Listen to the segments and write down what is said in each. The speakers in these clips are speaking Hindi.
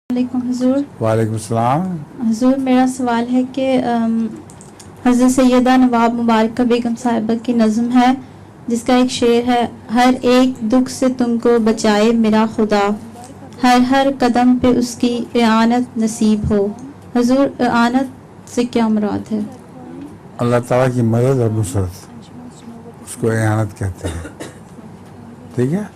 वालेकुम हुजूर। वालेकुम सलाम। हुजूर मेरा सवाल है कि हज़रत सैयदा नवाब मुबारक बेगम साहिबा की नज़्म है जिसका एक शेर है, हर एक दुख से तुमको बचाए मेरा खुदा, हर हर कदम पे उसकी इआनत नसीब हो। हुजूर इआनत से क्या मुराद है? अल्लाह ताला की मदद और नुसरत, उसको इआनत कहते हैं। ठीक है,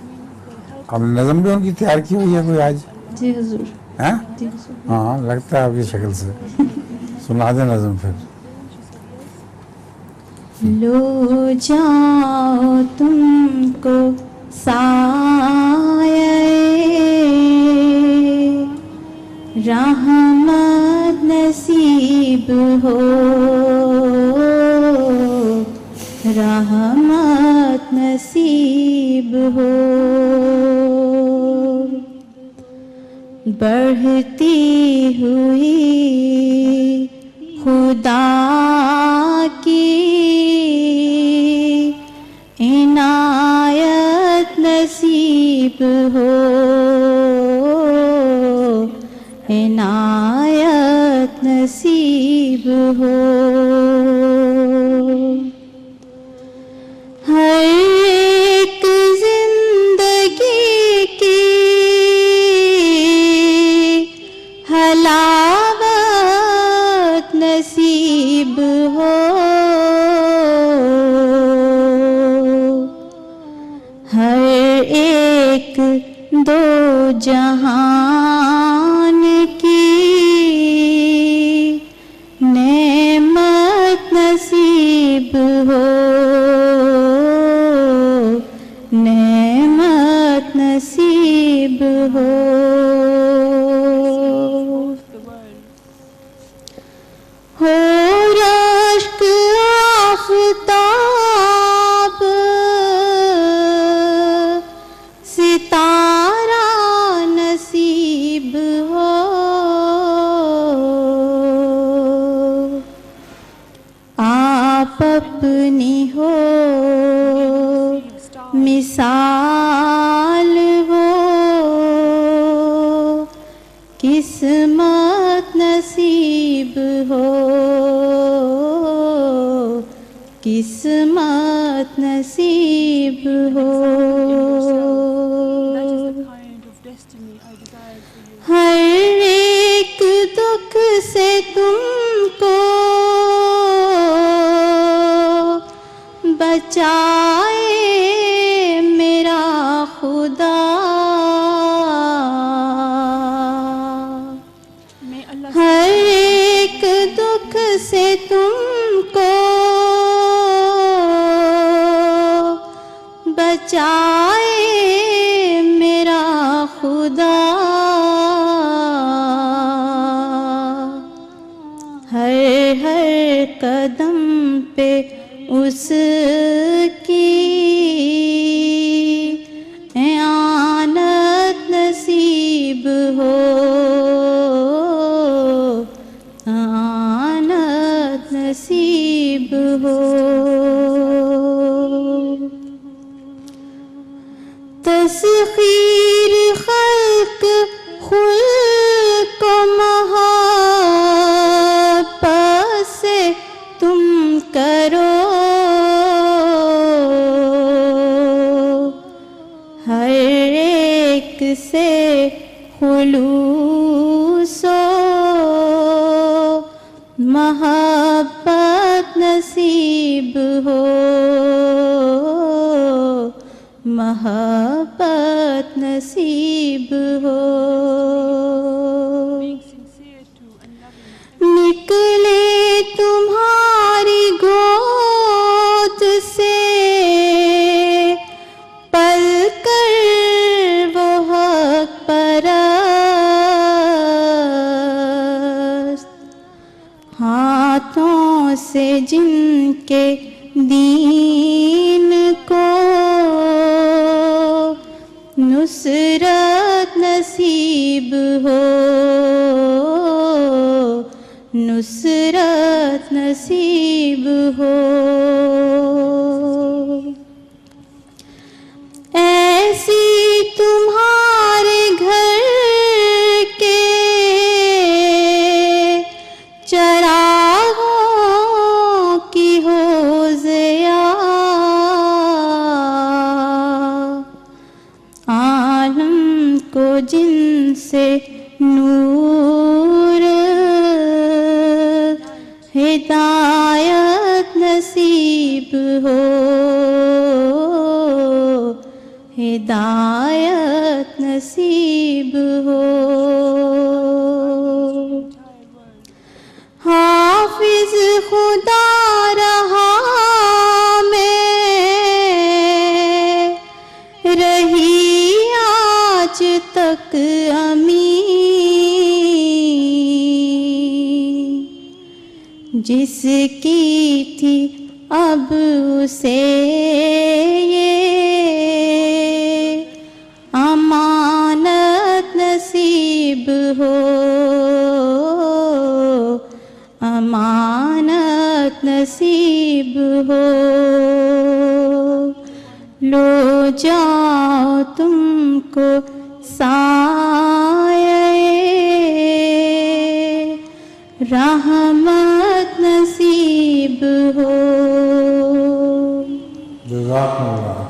आपने नज़म भी उनकी तैयार की हुई है कोई आज? जी हुजूर। हैं? जी हुजूर। हाँ, लगता है आपकी शक्ल से। सुना दे नज़म फिर। लो जाओ तुमको साये रहमत नसीब हो, रहमत नसीब हो। बढ़ती हुई खुदा की इनायत नसीब हो, इनायत नसीब हो। हर एक जिंदगी की हलावत नसीब हो, हर एक दो जहान की नेमत नसीब हो, नेमत नसीब हो। हो रश्क आफ़ताब सितारा नसीब हो, आप अपनी हो मिसाल हो, किस्मत नसीब हो, किस्मत नसीब हो। हर एक दुख से तुमको बचाए मेरा खुदा, हर एक दुख से तुमको बचाए मेरा खुदा, हर हर कदम पे उसकी इआनत नसीब हो, इआनत नसीब हो। तस्खीर खल्क खुल्क मोहब्बत से तुम करो, हर एक से खुलूसो मोहब्बत नसीब हो, मोहब्बत नसीब हो। निकले तुम्हारी गोद से पल कर वो हक परस्त, हाथों से जिनके दीन को नुसरत नसीब हो, नुसरत नसीब हो। ऐसी तुम्हारे घर के से नूर, हिदायत नसीब हो, हिदायत नसीब हो। हाफिज खुदा रहा मैं, रही आज तक अमी, जिसकी थी अब उसे ये अमानत नसीब हो, अमानत नसीब हो। लो जाओ तुमको साये रहमत नसीब हो। जज़ाकल्लाह।